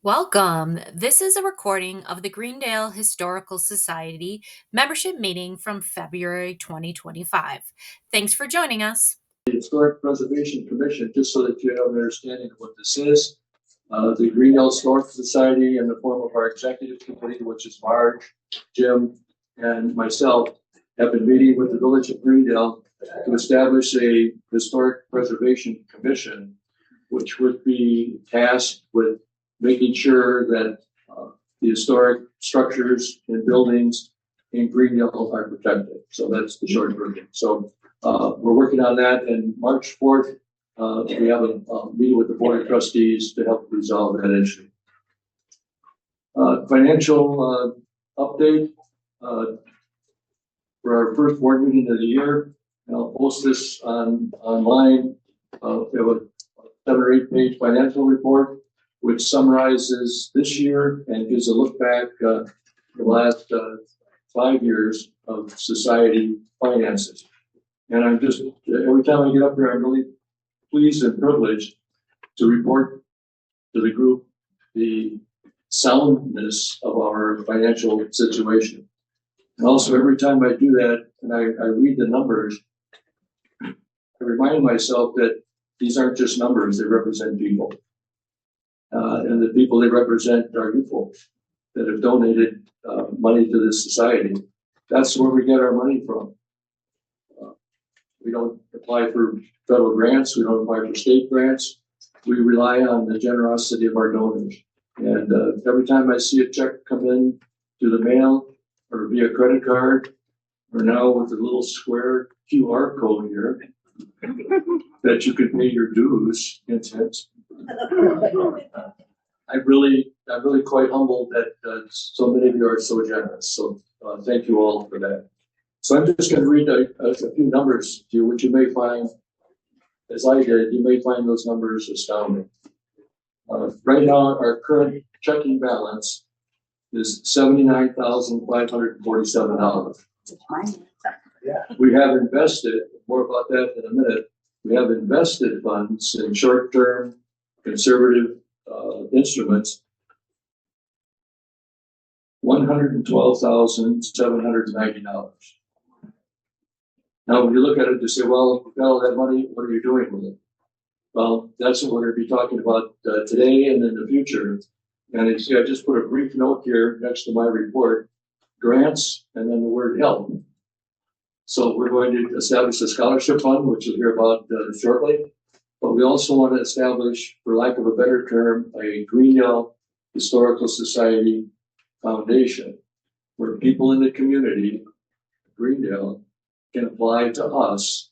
Welcome. This is a recording of the Greendale Historical Society membership meeting from February 2025. Thanks for joining us. The Historic Preservation Commission, just so that you have an understanding of what this is. The Greendale Historical Society, in the form of our executive committee, which is Marge, Jim, and myself, have been meeting with the Village of Greendale to establish a Historic Preservation Commission, which would be tasked with making sure that the historic structures and buildings in Greendale are protected. So that's the short version. So we're working on that, and March 4th, we have a meeting with the Board of Trustees to help resolve that issue. Financial update for our first board meeting of the year. And I'll post this online. We have a 7 or 8 page financial report, which summarizes this year and gives a look back the last 5 years of society finances. And I'm just, every time I get up there, I'm really pleased and privileged to report to the group the soundness of our financial situation. And also, every time I do that and I read the numbers, I remind myself that these aren't just numbers, they represent people. And the people they represent are you folks that have donated money to this society. That's where we get our money from. We don't apply for federal grants. We don't apply for state grants. We rely on the generosity of our donors. And every time I see a check come in to the mail or via credit card, or now with a little square QR code here that you can pay your dues, incense. I'm really quite humbled that so many of you are so generous. So thank you all for that. So I'm just going to read a few numbers to you, which you may find, as I did, you may find those numbers astounding. Right now, our current checking balance is $79,547. We have invested, more about that in a minute, we have invested funds in short-term conservative instruments, $112,790. Now, when you look at it, you say, well, you've got all that money, what are you doing with it? Well, that's what we're going to be talking about today and in the future. And you see, I just put a brief note here next to my report, grants, and then the word help. So we're going to establish a scholarship fund, which you'll hear about shortly. But we also want to establish, for lack of a better term, a Greendale Historical Society Foundation, where people in the community, Greendale, can apply to us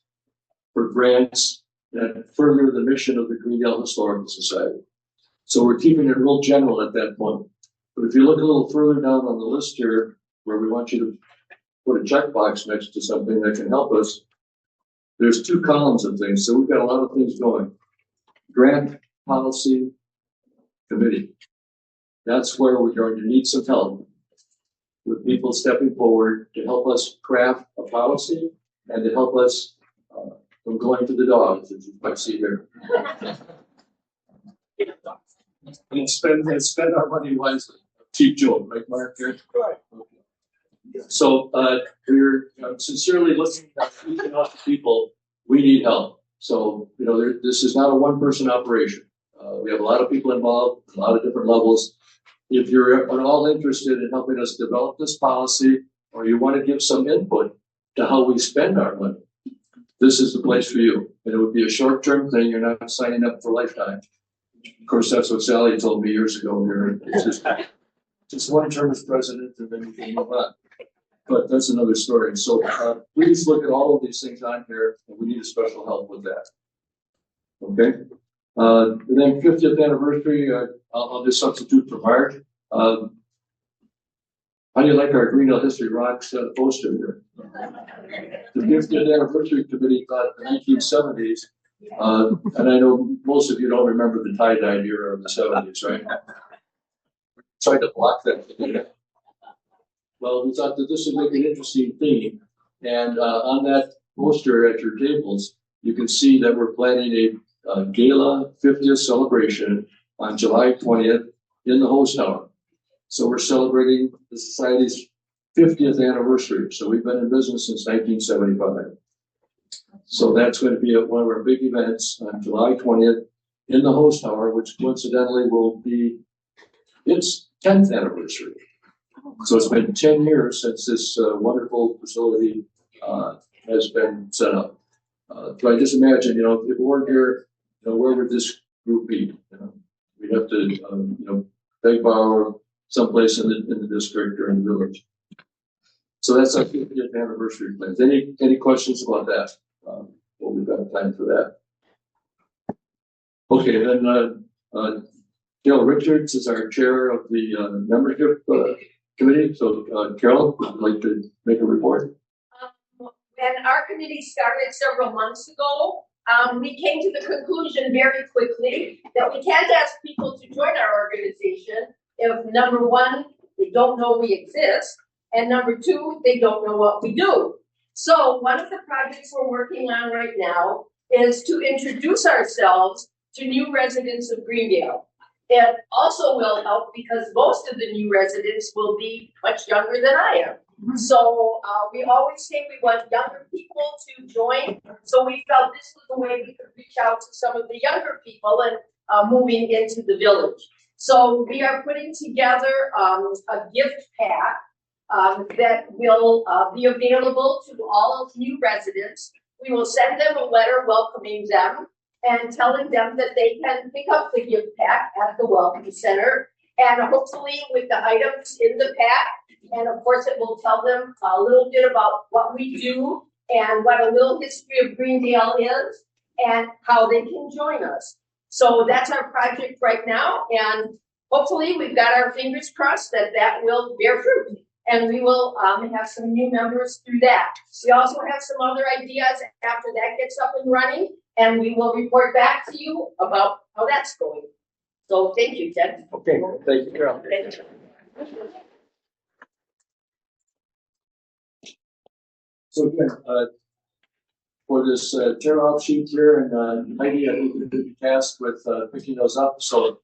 for grants that further the mission of the Greendale Historical Society. So we're keeping it real general at that point. But if you look a little further down on the list here, where we want you to put a checkbox next to something that can help us, there's 2 columns of things. So we've got a lot of things going. Grant Policy Committee. That's where we're going to need some help with people stepping forward to help us craft a policy and to help us from going to the dogs, as you might see here. And spend our money wisely. Cheap joke, right, Mark? Right. So we're sincerely looking at reaching out to people. We need help. So, you know, this is not a one-person operation. We have a lot of people involved, a lot of different levels. If you're at all interested in helping us develop this policy, or you want to give some input to how we spend our money, this is the place for you. And it would be a short-term thing. You're not signing up for lifetime. Of course, that's what Sally told me years ago. It's just one term as president, and then you can move on. But that's another story. So please look at all of these things on here, and we need a special help with that. Okay? And then 50th anniversary, I'll just substitute for March. How do you like our Greendale History Rocks poster here? The 50th anniversary committee thought in the 1970s, and I know most of you don't remember the tie-dye era of the 70s, right? Tried to block that. Well, we thought that this would make an interesting theme. And on that poster at your tables, you can see that we're planning a gala 50th celebration on July 20th in the host tower. So we're celebrating the Society's 50th anniversary. So we've been in business since 1975. So that's going to be one of our big events on July 20th in the host tower, which coincidentally will be its 10th anniversary. So it's been 10 years since this wonderful facility has been set up. So I just imagine, if it weren't here, where would this group be? We'd have to, beg, borrow someplace in the district or in the village. So that's our 50th anniversary plans. Any questions about that? Well, we've got a plan for that. Okay, then Carol Richards is our chair of the membership committee. So Carol, would you like to make a report? When our committee started several months ago, we came to the conclusion very quickly that we can't ask people to join our organization if, number one, they don't know we exist, and number two, they don't know what we do. So one of the projects we're working on right now is to introduce ourselves to new residents of Greendale. It also will help because most of the new residents will be much younger than I am. So we always say we want younger people to join. So we felt this was the way we could reach out to some of the younger people and moving into the village. So we are putting together a gift pack that will be available to all new residents. We will send them a letter welcoming them and telling them that they can pick up the gift pack at the Welcome Center, and hopefully with the items in the pack. And of course, it will tell them a little bit about what we do and what a little history of Greendale is and how they can join us. So that's our project right now, and hopefully we've got our fingers crossed that that will bear fruit. And we will have some new members through that. We also have some other ideas after that gets up and running, and we will report back to you about how that's going. So thank you, Ted. Okay, thank you, Carol. Thank you. So again, for this tear-off sheet here, and Heidi, I think, will be tasked with picking those up. So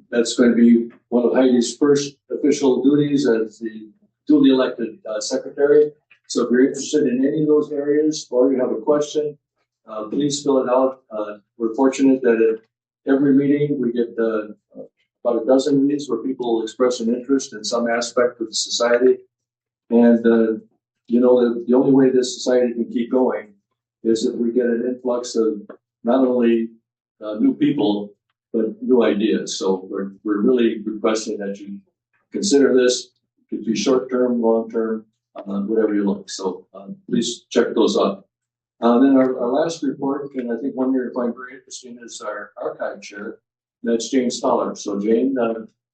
that's going to be one of Heidi's first official duties as the duly elected secretary. So if you're interested in any of those areas or you have a question, please fill it out. We're fortunate that at every meeting we get about a dozen meetings where people express an interest in some aspect of the society. And the only way this society can keep going is if we get an influx of not only new people, but new ideas. So we're really requesting that you consider this. It could be short-term, long-term, whatever you like. So please check those out. Then our last report, and I think one you're going to find very interesting, is our archive chair. That's Jane Stoller. So Jane,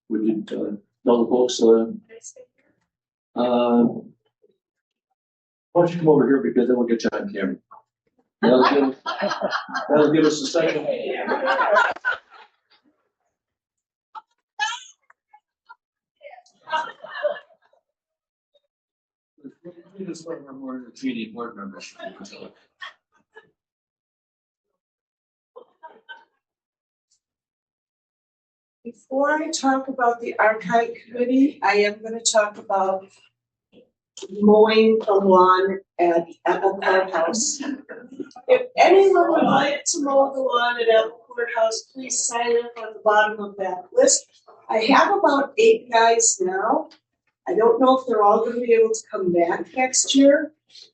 would you tell the folks? Why don't you come over here, because then we'll get you on camera. That'll give us a second. This is one of our more entertaining board members. Before I talk about the archive committee, I am going to talk about mowing the lawn at the courthouse. If anyone would like to mow the lawn at the courthouse, please sign up on the bottom of that list. I have about 8 guys now. I don't know if they're all going to be able to come back next year,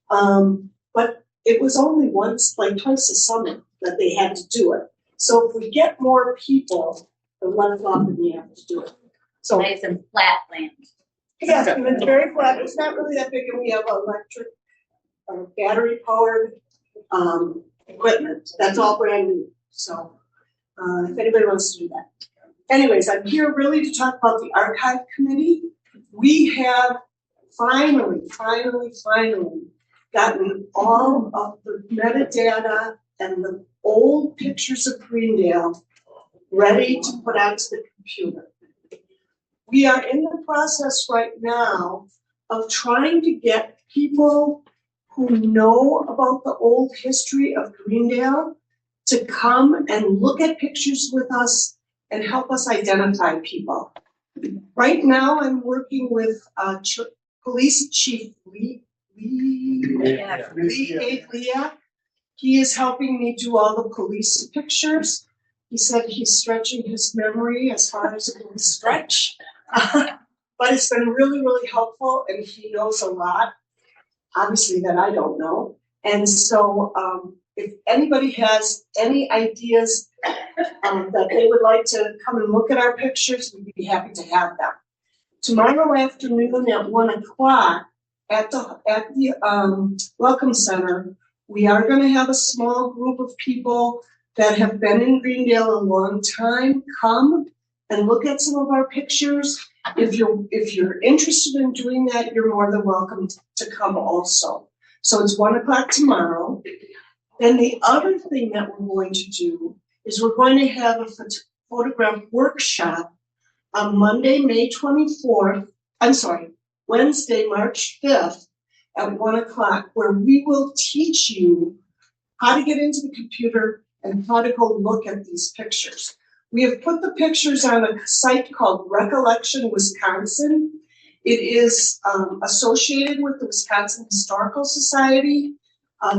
but it was only twice a summer that they had to do it. So if we get more people, the less often we have to do it. So nice and flat land. yes, and it's very flat. It's not really that big, and we have electric, battery powered equipment. That's all brand new. So if anybody wants to do that. Anyways, I'm here really to talk about the archive committee. We have finally gotten all of the metadata and the old pictures of Greendale ready to put onto the computer. We are in the process right now of trying to get people who know about the old history of Greendale to come and look at pictures with us and help us identify people. Right now, I'm working with Police Chief Lee Leah. He is helping me do all the police pictures. He said he's stretching his memory as far as it can stretch. But it's been really, really helpful, and he knows a lot, obviously, that I don't know. And so if anybody has any ideas that they would like to come and look at our pictures, we'd be happy to have them. Tomorrow afternoon at 1 o'clock at the Welcome Center, we are going to have a small group of people that have been in Greendale a long time come and look at some of our pictures. If you're interested in doing that, you're more than welcome to come also. So it's 1 o'clock tomorrow. Then the other thing that we're going to do is we're going to have a photograph workshop on Monday, May 24th. Wednesday, March 5th at 1 o'clock, where we will teach you how to get into the computer and how to go look at these pictures. We have put the pictures on a site called Recollection Wisconsin. It is associated with the Wisconsin Historical Society.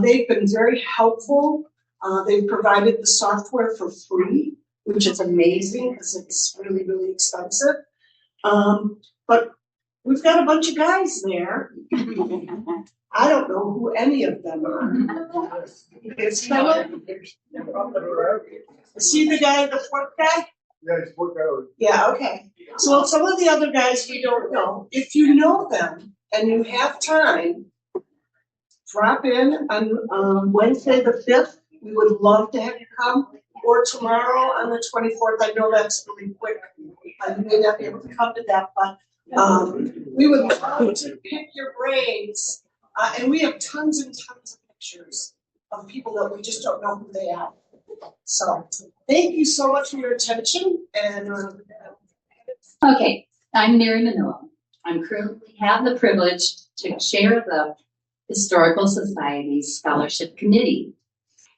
They've been very helpful. They've provided the software for free, which is amazing because it's really, really expensive. But we've got a bunch of guys there. I don't know who any of them are. Is he the guy, the fourth guy? Yeah, it's worked out. Yeah, okay. So some of the other guys we don't know. If you know them and you have time, drop in on Wednesday the 5th. We would love to have you come. Or tomorrow on the 24th. I know that's really quick. I may not be able to come to that, but we would love to pick your brains. And we have tons and tons of pictures of people that we just don't know who they are. So thank you so much for your attention. And okay, I'm Mary Manila. I'm currently have the privilege to chair the Historical Society's Scholarship Committee.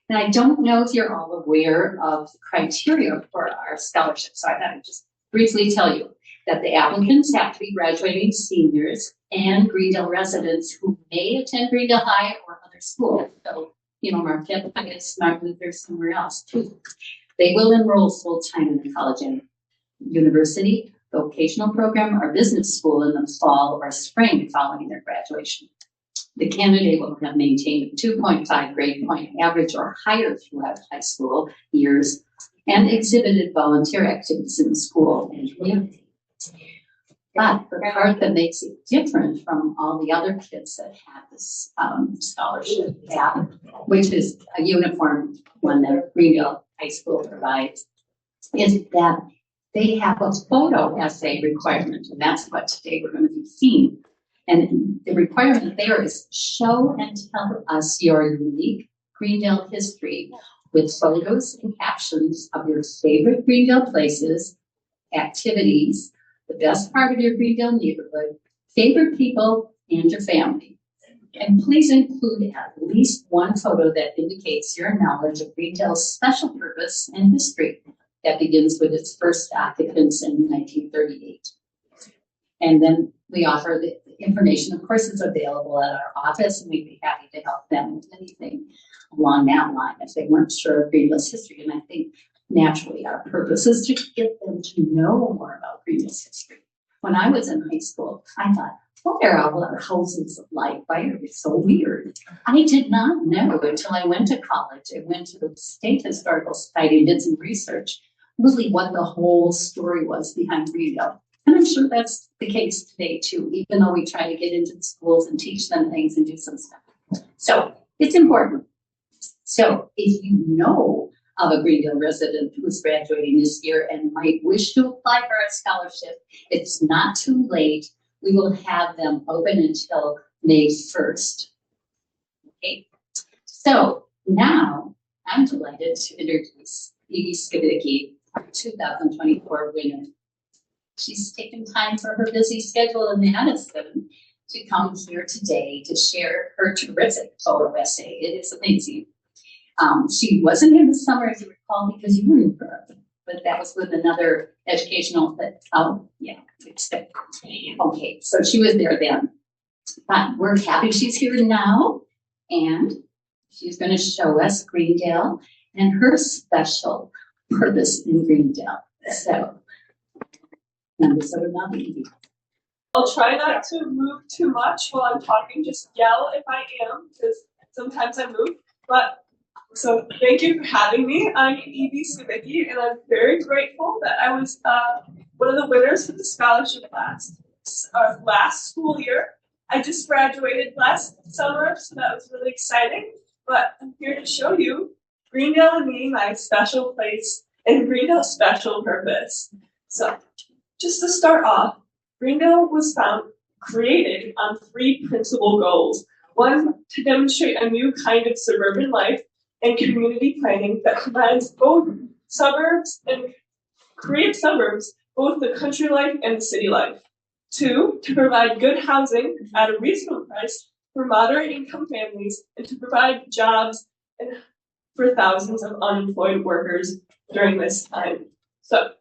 And I don't know if you're all aware of the criteria for our scholarship, so I thought I'd just briefly tell you that the applicants have to be graduating seniors and Greendale residents who may attend Greendale High or other schools. So, Marquette, Pius, Martin Luther, somewhere else too. They will enroll full-time in the college and university, vocational program, or business school in the fall or spring following their graduation. The candidate will have maintained a 2.5 grade point average or higher throughout high school years and exhibited volunteer activities in the school and community. But the part that makes it different from all the other kids that have this scholarship app, which is a uniform one that Greendale High School provides, is that they have a photo essay requirement, and that's what today we're going to be seeing. And the requirement there is show and tell us your unique Greendale history with photos and captions of your favorite Greendale places, activities, the best part of your Greendale neighborhood, favorite people, and your family. And please include at least one photo that indicates your knowledge of Greendale's special purpose and history that begins with its first occupants in 1938. And then we offer the information, of course, is available at our office, and we'd be happy to help them with anything along that line if they weren't sure of Greendale's history. And I think naturally our purpose is to get them to know more about Greendale's history. When I was in high school, I thought, what are all our houses like? Why are they so weird? I did not know until I went to college. I went to the State Historical Society and did some research, really what the whole story was behind Greendale. And I'm sure that's the case today too, even though we try to get into the schools and teach them things and do some stuff. So it's important. So if you know of a Greendale resident who's graduating this year and might wish to apply for a scholarship, it's not too late. We will have them open until May 1st. Okay. So now I'm delighted to introduce Evie Skibicki, our 2024 winner. She's taken time for her busy schedule in Madison to come here today to share her terrific photo essay. It is amazing. She wasn't here this summer, as you recall, because you were in Europe. but that was with another educational, okay, so she was there then. But we're happy she's here now, and she's going to show us Greendale and her special purpose in Greendale. So, I'll try not to move too much while I'm talking. Just yell if I am, because sometimes I move. But so thank you for having me. I'm Evie Savicki, and I'm very grateful that I was one of the winners for the scholarship last school year. I just graduated last summer, so that was really exciting. But I'm here to show you Greendale and me, my special place, and Greendale's special purpose. So just to start off, Greendale was created on 3 principal goals. One, to demonstrate a new kind of suburban life and community planning that combines both suburbs and create suburbs, both the country life and the city life. 2, to provide good housing at a reasonable price for moderate income families and to provide jobs for thousands of unemployed workers during this time. So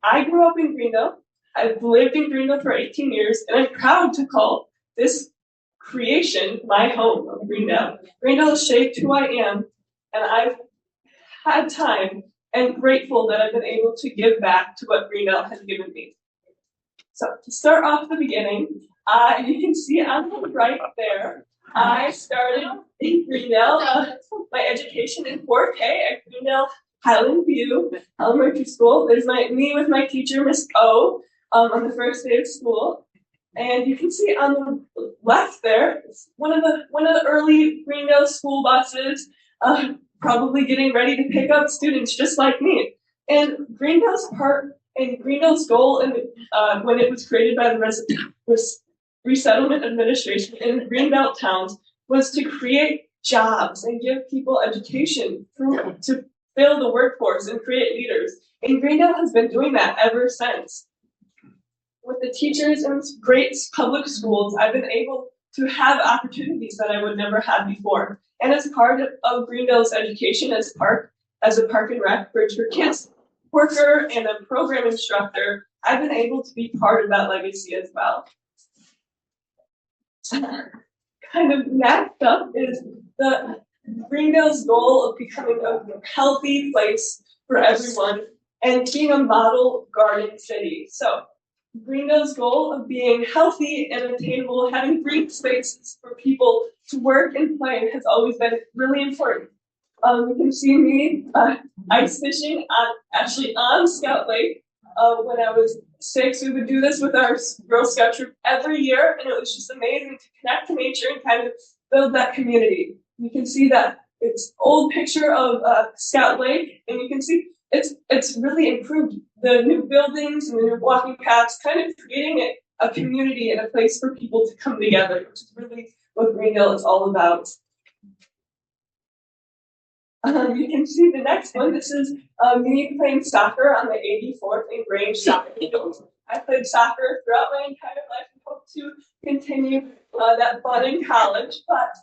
I grew up in Greendale. I've lived in Greendale for 18 years, and I'm proud to call this creation my home of Greendale. Greendale has shaped who I am, and I've had time and grateful that I've been able to give back to what Greendale has given me. So to start off the beginning, you can see on the right there, I started in Greendale, my education in 4K at Greendale Highland View Elementary School. There's me with my teacher, Miss O, on the first day of school. And you can see on the left there, one of the early Greendale school buses, probably getting ready to pick up students just like me. And Greendale's goal when it was created by the Resettlement Administration in Greenbelt towns was to create jobs and give people education to build the workforce and create leaders. And Greendale has been doing that ever since. With the teachers in great public schools, I've been able to have opportunities that I would never have before. And as part of Greendale's education as a park and rec bridge for kids worker and a program instructor, I've been able to be part of that legacy as well. Kind of next up is the Greendale's goal of becoming a healthy place for everyone and being a model garden city. So Greendale's goal of being healthy and attainable, having green spaces for people to work and play has always been really important. You can see me ice fishing on Scout Lake. When I was 6, we would do this with our Girl Scout troop every year, and it was just amazing to connect to nature and kind of build that community. You can see that it's old picture of Scout Lake, and you can see it's really improved. The new buildings and the new walking paths, kind of creating a community and a place for people to come together, which is really what Greendale is all about. You can see the next one. This is me playing soccer on the 84th and Grange soccer field. I played soccer throughout my entire life and hope to continue that fun in college. But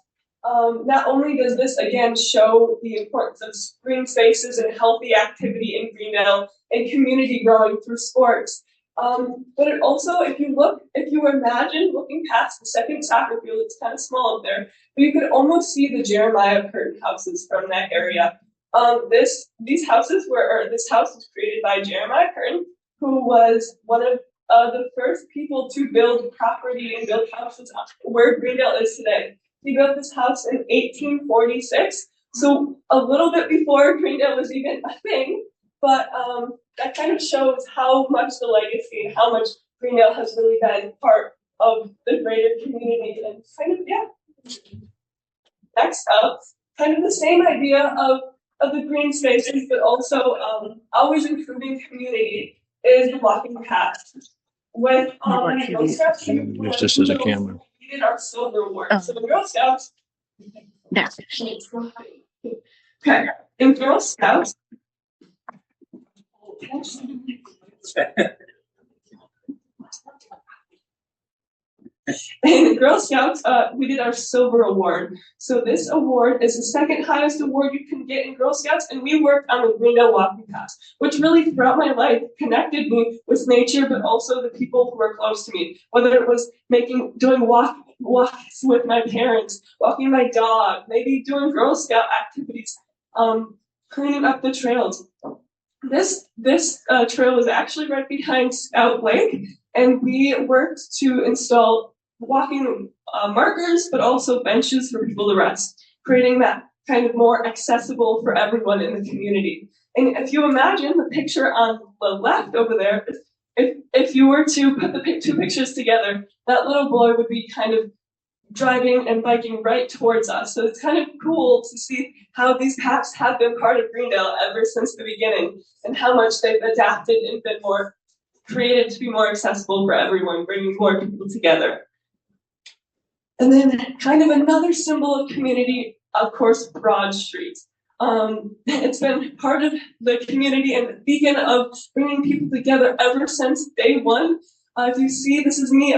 not only does this, again, show the importance of green spaces and healthy activity in Greendale and community growing through sports, but it also, if you imagine looking past the second soccer field, it's kind of small up there, but you could almost see the Jeremiah Curtin houses from that area. This house was created by Jeremiah Curtin, who was one of the first people to build property and build houses where Greendale is today. He built this house in 1846, so a little bit before Greendale was even a thing, but that kind of shows how much the legacy and how much Greendale has really been part of the greater community. And kind of, yeah. Next up, kind of the same idea of the green spaces, but also always improving community is the walking path. With Girl Scouts, Use this as a camera. We did our silver award. So the Girl Scouts. Okay. In Girl Scouts. In Girl Scouts, we did our Silver Award. So this award is the second highest award you can get in Girl Scouts, and we worked on the Greendale walking path, which really throughout my life connected me with nature, but also the people who were close to me. Whether it was doing walks with my parents, walking my dog, maybe doing Girl Scout activities, cleaning up the trails. This trail is actually right behind Scout Lake, and we worked to install walking markers, but also benches for people to rest, creating that kind of more accessible for everyone in the community. And if you imagine the picture on the left over there, if you were to put the two pictures together, that little boy would be kind of driving and biking right towards us. So it's kind of cool to see how these paths have been part of Greendale ever since the beginning, and how much they've adapted and been more created to be more accessible for everyone, bringing more people together. And then kind of another symbol of community, of course, Broad Street. It's been part of the community and the beacon of bringing people together ever since day one. If you see, this is me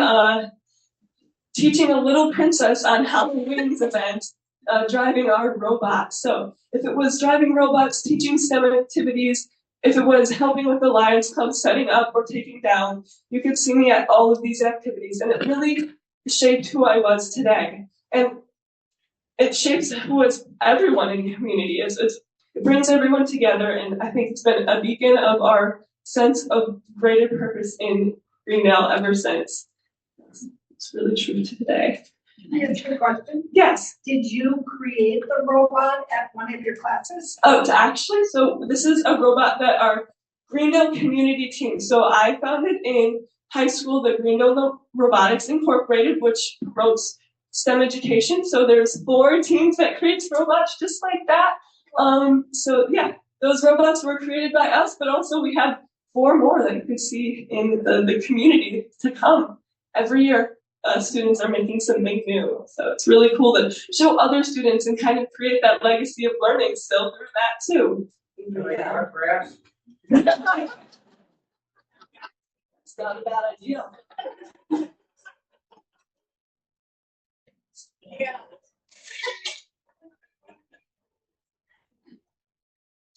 teaching a little princess on Halloween's event, driving our robots. So if it was driving robots, teaching STEM activities, if it was helping with the Lions Club setting up or taking down, you could see me at all of these activities. And it really shaped who I was today. And it shapes who is everyone in the community is. It brings everyone together, and I think it's been a beacon of our sense of greater purpose in Greendale ever since. It's really true to today. Can I ask you a question? Yes. Did you create the robot at one of your classes? Oh, actually, so this is a robot that our Greendale community team. So I founded in high school the Greendale Robotics Incorporated, which promotes STEM education. So there's 4 teams that creates robots just like that. So yeah, those robots were created by us, but also we have 4 more that you can see in the community to come every year. Students are making something new. So it's really cool to show other students and kind of create that legacy of learning still through that too. Yeah. It's not a bad idea. Yeah.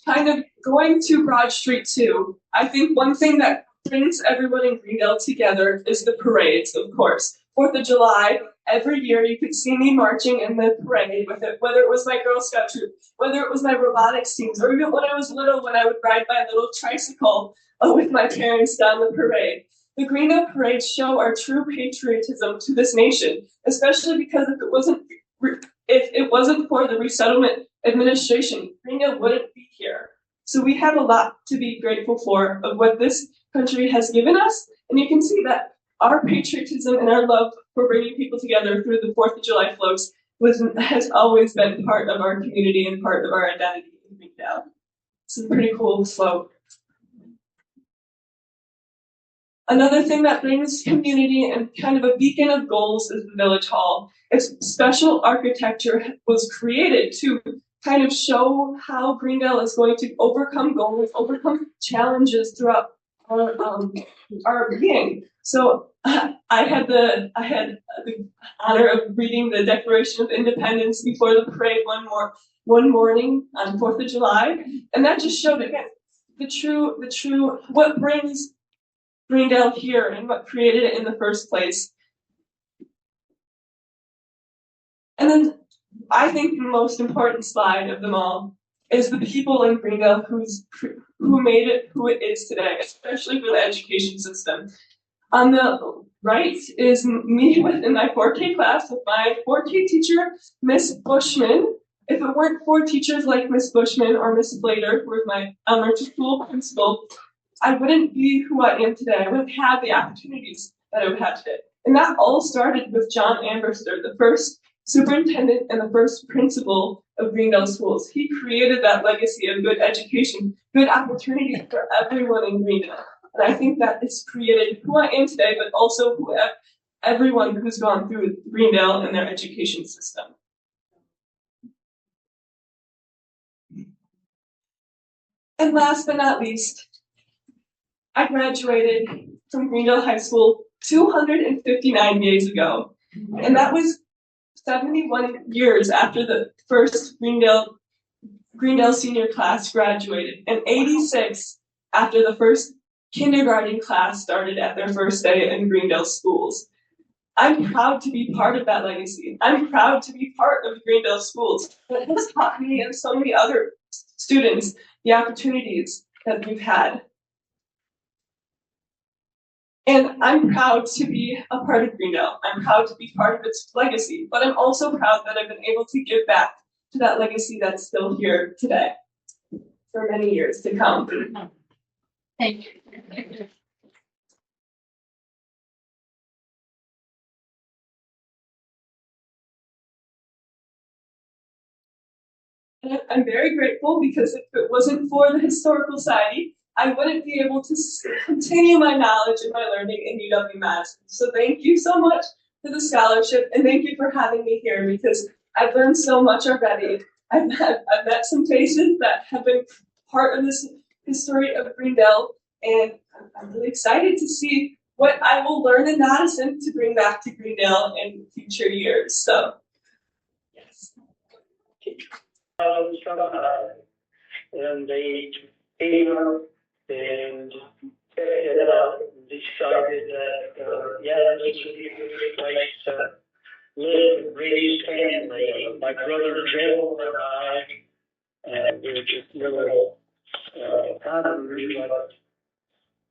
Kind of going to Broad Street too. I think one thing that brings everyone in Greendale together is the parades, of course. 4th of July, every year you could see me marching in the parade with it, whether it was my Girl Scout troop, whether it was my robotics teams, or even when I was little, when I would ride my little tricycle with my parents down the parade. The Greendale parades show our true patriotism to this nation, especially because if it wasn't for the resettlement administration, Greendale wouldn't be here. So we have a lot to be grateful for of what this country has given us, and you can see that our patriotism and our love for bringing people together through the 4th of July floats has always been part of our community and part of our identity in Greendale. It's a pretty cool float. Another thing that brings community and kind of a beacon of goals is the Village Hall. Its special architecture was created to kind of show how Greendale is going to overcome goals, overcome challenges throughout our being. So I had the honor of reading the Declaration of Independence before the parade one morning on 4th of July, and that just showed again the true what brings Greendale here and what created it in the first place. And then I think the most important slide of them all is the people in Greendale who made it who it is today, especially for the education system. On the right is me in my 4K class with my 4K teacher, Miss Bushman. If it weren't for teachers like Miss Bushman or Miss Blader, who was my elementary school principal, I wouldn't be who I am today. I wouldn't have the opportunities that I would have today. And that all started with John Amberster, the first superintendent and the first principal of Greendale schools. He created that legacy of good education, good opportunity for everyone in Greendale. And I think that it's created who I am today, but also everyone who's gone through Greendale and their education system. And last but not least, I graduated from Greendale High School 259 days ago. And that was 71 years after the first Greendale senior class graduated, and 86 after the first kindergarten class started at their first day in Greendale schools. I'm proud to be part of that legacy. I'm proud to be part of Greendale schools that has taught me and so many other students the opportunities that we've had. And I'm proud to be a part of Greendale. I'm proud to be part of its legacy, but I'm also proud that I've been able to give back to that legacy that's still here today for many years to come. Thank you. And I'm very grateful because if it wasn't for the Historical Society, I wouldn't be able to continue my knowledge and my learning in UW-Madison. So thank you so much for the scholarship, and thank you for having me here because I've learned so much already. I've met some faces that have been part of this history of Greendale, and I'm really excited to see what I will learn in Madison to bring back to Greendale in future years. So, yes. And they came up and decided that, yeah, this would be a good place to live and raise family. My brother Joe and I, we were just little toddlers, but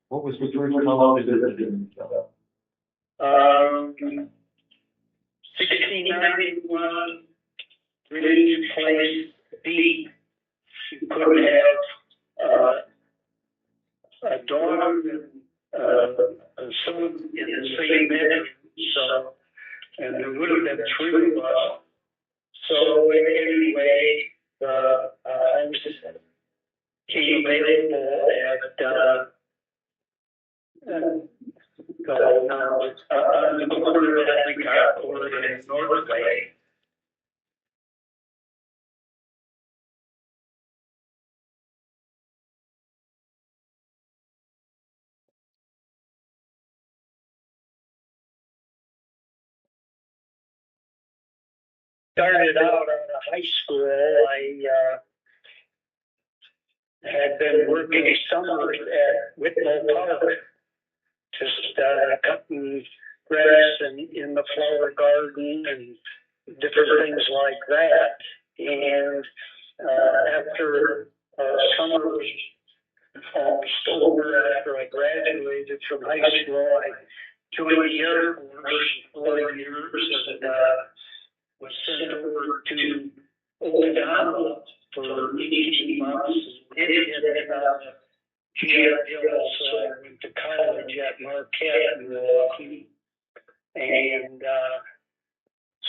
What was the dream? How long did it been? 1691, really place deep. You could have a daughter and a son in the same bedroom, so, and there would have been three of us. So anyway, I was came available now it's on the corner of Africa or in Norway. Started out out of high school, I had been working summers at Whitlow Park, just cutting grass and in the flower garden and different things like that. And after summer was almost over, after I graduated from high school, I joined the Air Force for 4 years and was sent over to Okinawa for 18 months. Did GI Bill, so I went to college at Marquette in Milwaukee and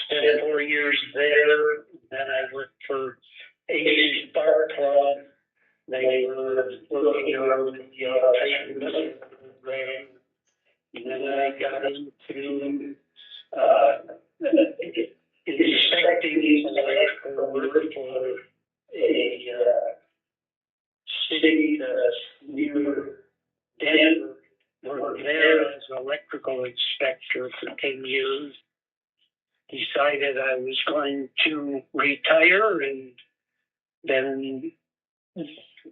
spent 4 years there. Then I worked for AC Bar Club. They were working on the Titan missile program. And then I got into inspecting electrical work for a city near Denver. Worked there as an electrical inspector for 10 years. Decided I was going to retire and then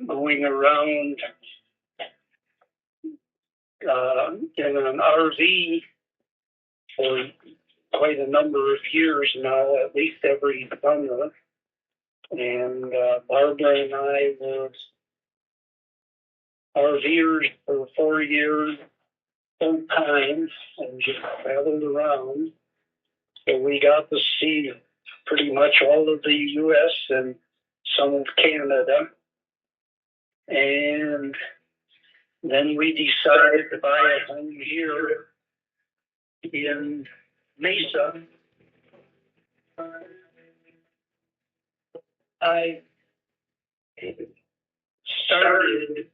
going around in an RV for quite a number of years now, at least every summer. And Barbara and I were RVers for 4 years full time and just traveled around. So we got to see pretty much all of the U.S. and some of Canada. And then we decided to buy a home here in Mesa. I started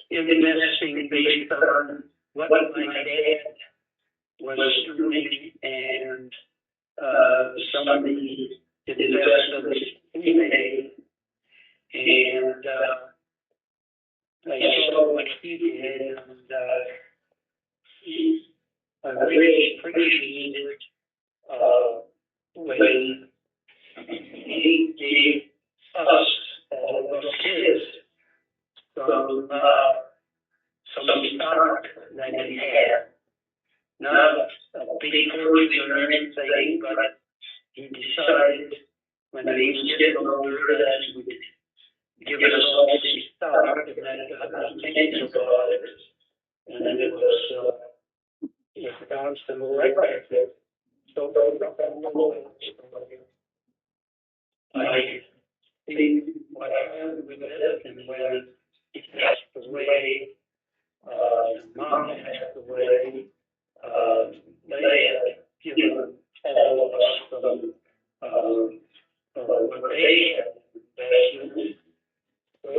investing based on what my dad was doing and some of the investments he made. And I saw what he did, and I really appreciated when he gave us, all of us kids, some stock that he had. Not a big fortune or anything, but he decided when he was getting older that he would give us all some stock, and then thinking about it. And then it was constant record. So I think what happened with it, and when he passed away, mom passed away, they had given all of us some what they had invested. So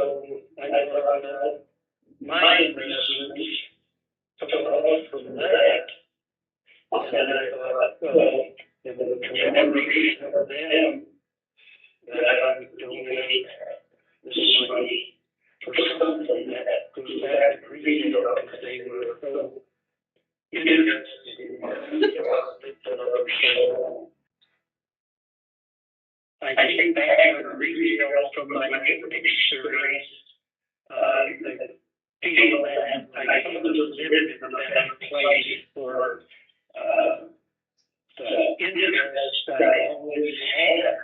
I thought my investment took off from that. And I thought, in the commemoration of them, that I would donate this money for something that goes back to Greendale, because they were so interested in so I think back on Greendale from my experience, the feel that I could have lived in a better place for the interest I always had.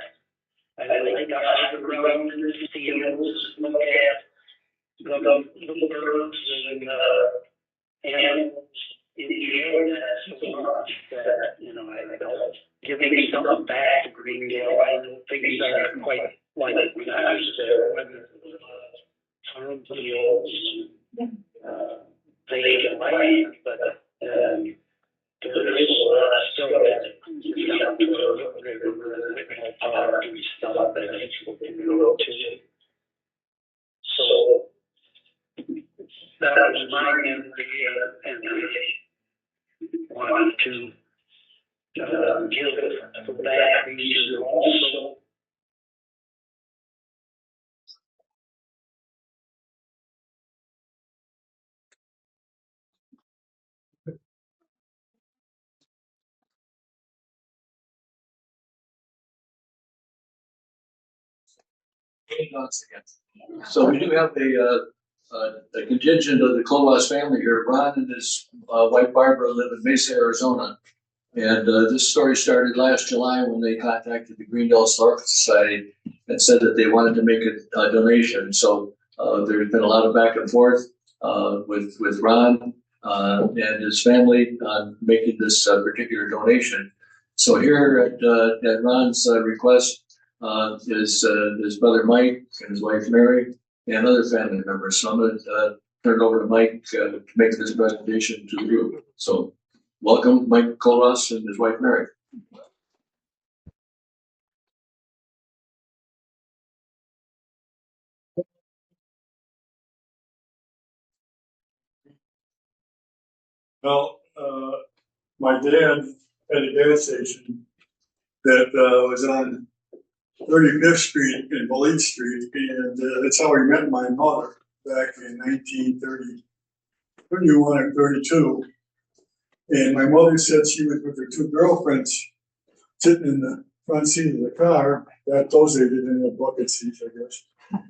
I like to hike around in the fields, look at the birds and animals, enjoy that so much that, I felt giving something back to Greendale. I know things are quite like when I was there, when there was farm fields and vacant land, but there is a lot still down to the river and park and stuff that people can go to. So that was my memory, and I wanted to give for that reason also. So we do have a contingent of the Colas family here. Ron and his wife Barbara live in Mesa, Arizona. And this story started last July when they contacted the Greendale Historical Society and said that they wanted to make a donation. So there's been a lot of back and forth with Ron and his family on making this particular donation. So here at Ron's request is his brother Mike and his wife Mary and other family members. So I'm going to turn it over to Mike to make this presentation to the group. So welcome, Mike Kolas and his wife Mary. Well, my dad had a gas station that was on 35th Street and Bullitt Street, and that's how I met my mother back in 1931 or 32. And my mother said she was with her two girlfriends sitting in the front seat of the car. That those they did in the bucket seats, I guess.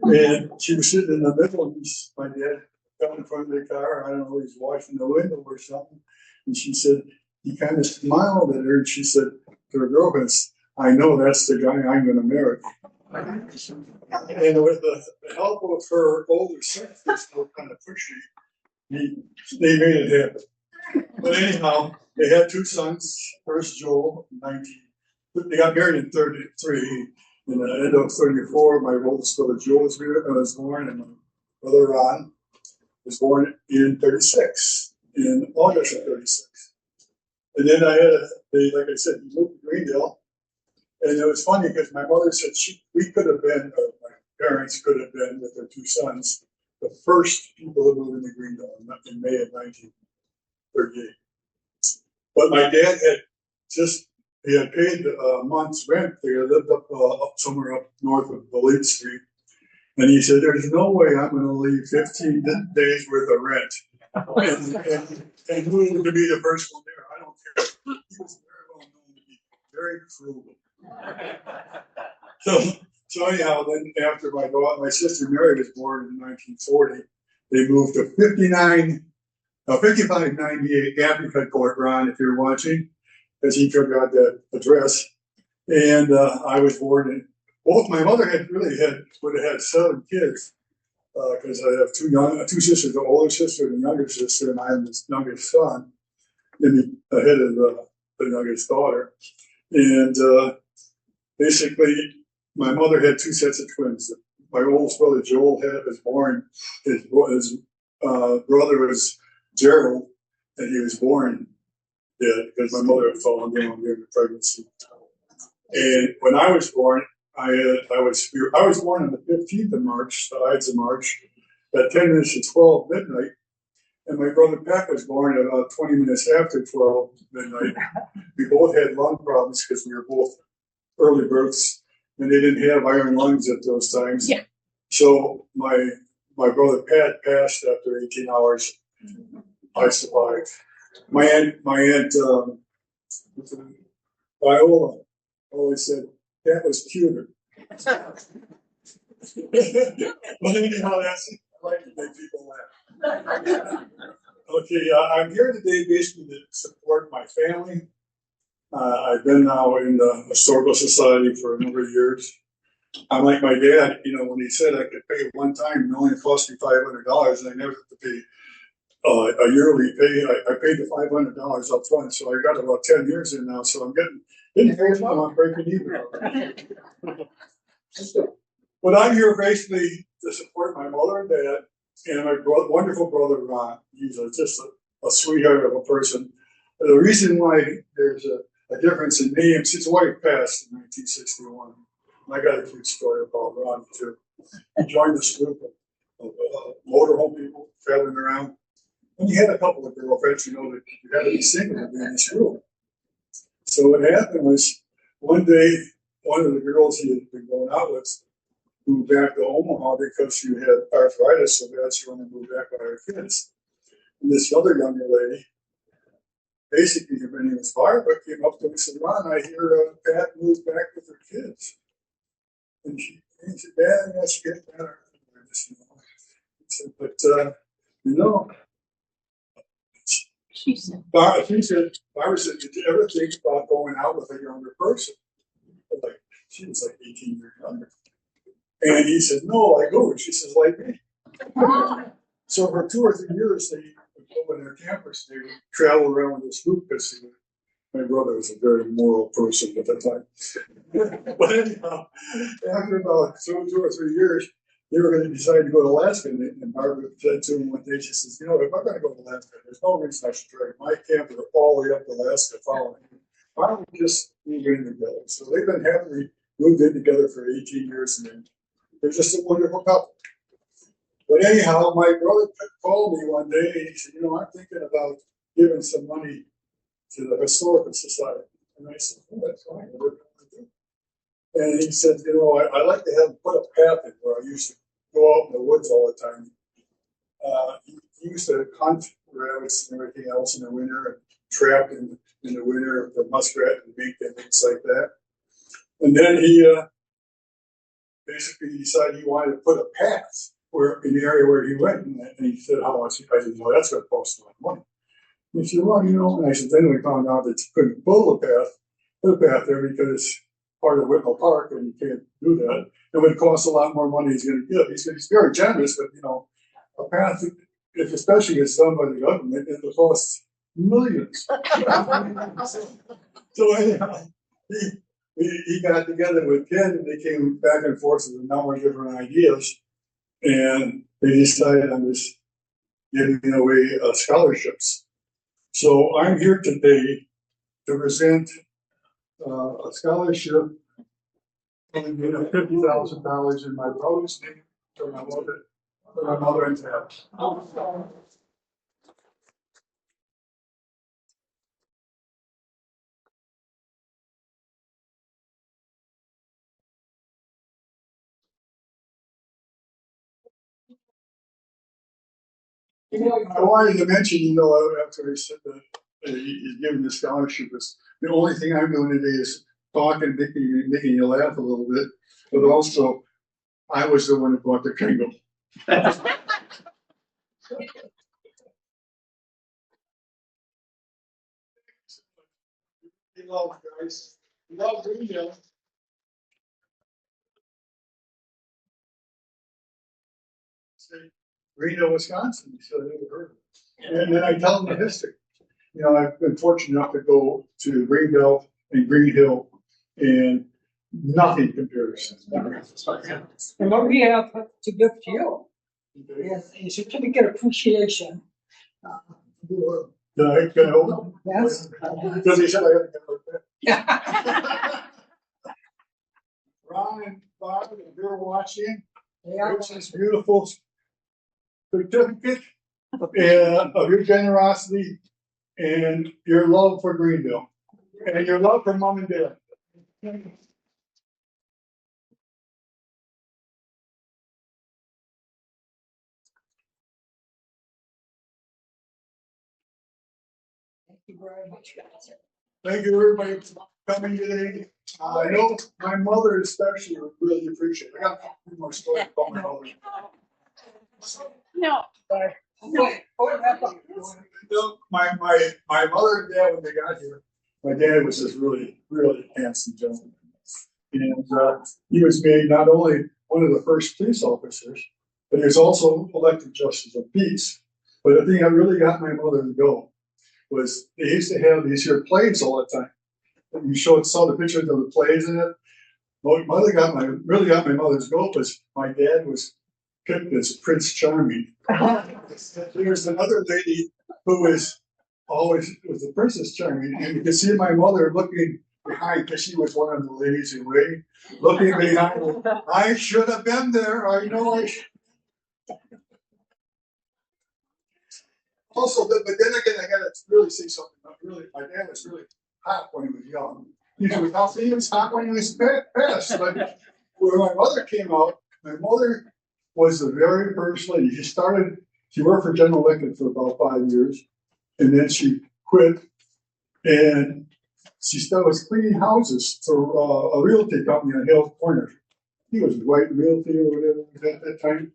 And she was sitting in the middle, and my dad got in front of the car. I don't know, he's washing the window or something. And she said, he kind of smiled at her, and she said to her girlfriends, I know that's the guy I'm going to marry. And with the help of her older sisters, who were kind of pushy, they made it happen. But anyhow, they had two sons. First Joel, 19. They got married in 33. In the end of 34, my oldest brother Joel was born, and my brother Ron was born in 36, in August of 36. And then like I said, we moved to Greendale. And it was funny because my mother said we could have been, or my parents could have been with their two sons, the first people to move into Greendale in May of 1938. But my dad he had paid a month's rent. They had lived up somewhere up north of Bullitt Street. And he said, there's no way I'm going to leave 15 days worth of rent and move to be the first one there. I don't He was very well known to be very frugal. So anyhow, then after my sister Mary was born in 1940, they moved to 5598 Apricot Court, Ron, if you're watching, because he forgot that address. And I was born in, both my mother would have had 7 kids, because I have two sisters, the older sister and the younger sister, and I am the youngest son, and ahead of the youngest daughter. And basically, my mother had 2 sets of twins. My oldest brother Joel was born. His brother was Gerald, and he was born dead because my mother had fallen down during the pregnancy. And when I was born, I was born on the 15th of March, the Ides of March, at 10 minutes to 12 midnight. And my brother Pat was born at about 20 minutes after 12 midnight. We both had lung problems because we were both early births, and they didn't have iron lungs at those times. Yeah. So my brother Pat passed after 18 hours. I survived. My aunt Viola always said that was cuter. But anyhow, I like to make people laugh. Okay, I'm here today basically to support my family. I've been now in the Historical Society for a number of years. I'm like my dad, when he said I could pay one time, it only cost me $500, and I never have to pay a yearly pay. I paid the $500 up front, so I got about 10 years in now, so I'm getting very far. I'm breaking even. But I'm here basically to support my mother and dad and my wonderful brother Ron. He's just a sweetheart of a person. The reason why there's a difference in names, his wife passed in 1961. And I got a cute story about Ron too. He joined this group of motorhome people traveling around. And he had a couple of girlfriends, that you had to be single to be in this group. So what happened was one day, one of the girls he had been going out with moved back to Omaha because she had arthritis so bad she wanted to move back with her kids. And this other younger lady, basically her name was Barbara, came up to me and said, Ron, I hear Pat moved back with her kids. And he said, Dad, that's getting better. He said, but, Barbara said, did you ever think about going out with a younger person? Like, she was like 18 years younger. And he said, no, I go. And she says, like me. So for 2 or 3 years, they would go in their campers. They would travel around with this group because my brother was a very moral person at the time. But anyhow, after about 2 or 3 years, they were going to decide to go to Alaska. And Barbara said to him one day, she says, if I'm going to go to Alaska, there's no reason I should drag my camper all the way up to Alaska following me. Why don't we just move in together? So they've been happily moved in together for 18 years, and they're just a wonderful couple. But anyhow, my brother called me one day, and he said, I'm thinking about giving some money to the Historical Society. And I said, that's fine, whatever you want to do. And he said, I like to have put a path in where I used to go out in the woods all the time. He used to hunt rabbits and everything else in the winter and trap in the winter the muskrat and mink and things like that. And then he basically decided he wanted to put a path in the area where he went. And he said, how much? I said, that's going to cost a lot of money. And he said, well, and I said, then we found out that you couldn't put a path there because it's part of Whitnall Park and you can't do that. It would cost a lot more money he's going to give. He's very generous, but, a path, especially if it's done by the government, it will cost millions. So anyhow, he got together with Ken and they came back and forth with a number of different ideas. And they decided on this giving away scholarships. So I'm here today to present a scholarship of $50,000 in my brother's name for my mother and dad. I wanted to mention, after I said that he's given the scholarship. Is the only thing I'm doing today is talking, making you laugh a little bit, but also I was the one who bought the Kringle. We love guys. We love Greendale. Greendale, Wisconsin. He said, I never heard of it. And then I tell him the history. You know, I've been fortunate enough to go to Greendale and Green Hill, and nothing compares. And what we have to give to you is a certificate of appreciation. Can I hold it? Yes. Because he said I had to get it. Yeah. Ron and Bob, if you're watching, here's this beautiful certificate of your generosity and your love for Greendale and your love for mom and dad. Thank you very much, guys. Thank you, everybody, for coming today. I know my mother especially would really appreciate it. I got a few more stories about my mother. No. My mother and dad, when they got here, my dad was this really, really handsome gentleman. And he was made not only one of the first police officers, but he was also elected justice of peace. But the thing that really got my mother to go was they used to have these here plays all the time. And you saw the pictures of the plays in it. What really got my mother's goat was my dad was picked as Prince Charming. There's another lady who was the Princess Charming, and you can see my mother looking behind because she was one of the ladies in waiting, looking behind. I should have been there. I know I should. Also, but then again, I gotta really say something. My dad was really hot when he was young. He was hot when he was fast. But when my mother came out, my mother was the very first lady. She worked for General Electric for about 5 years, and then she quit, and she was cleaning houses for a realty company on Hill's Corner. He was White Realty or whatever at that time.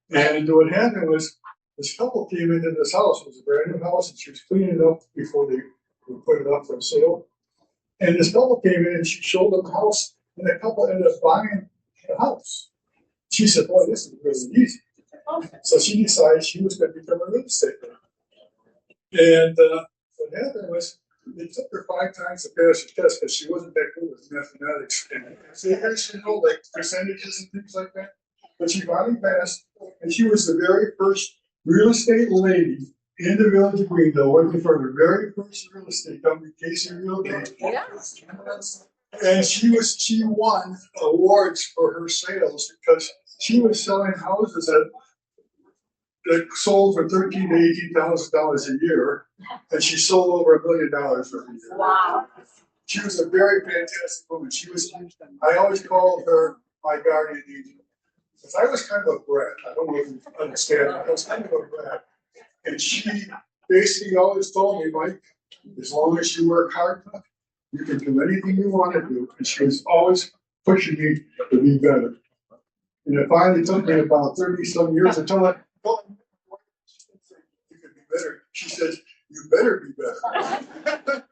And what happened was this couple came into this house. It was a brand new house, and she was cleaning it up before they would put it up for sale. And this couple came in and she showed them the house, and the couple ended up buying the house. She said, boy, this is really easy. So she decided she was going to become a real estate agent. And what happened was it took her 5 times to pass the test because she wasn't that good with mathematics. And she know like percentages and things like that. But she finally passed, and she was the very first real estate lady in the village of Greendale, working for the very first real estate company, Casey Realty. Yeah. And she won awards for her sales because she was selling houses that sold for $13,000 to $18,000 a year, and she sold over $1 million every year. Wow. She was a very fantastic woman. I always called her my guardian angel. Because I was kind of a brat. I don't know if you understand. I was kind of a brat. And she basically always told me, Mike, as long as you work hard enough, you can do anything you want to do. And she was always pushing me to be better. And it finally took me about 30-some years until I told her, you can be better. She says, you better be better.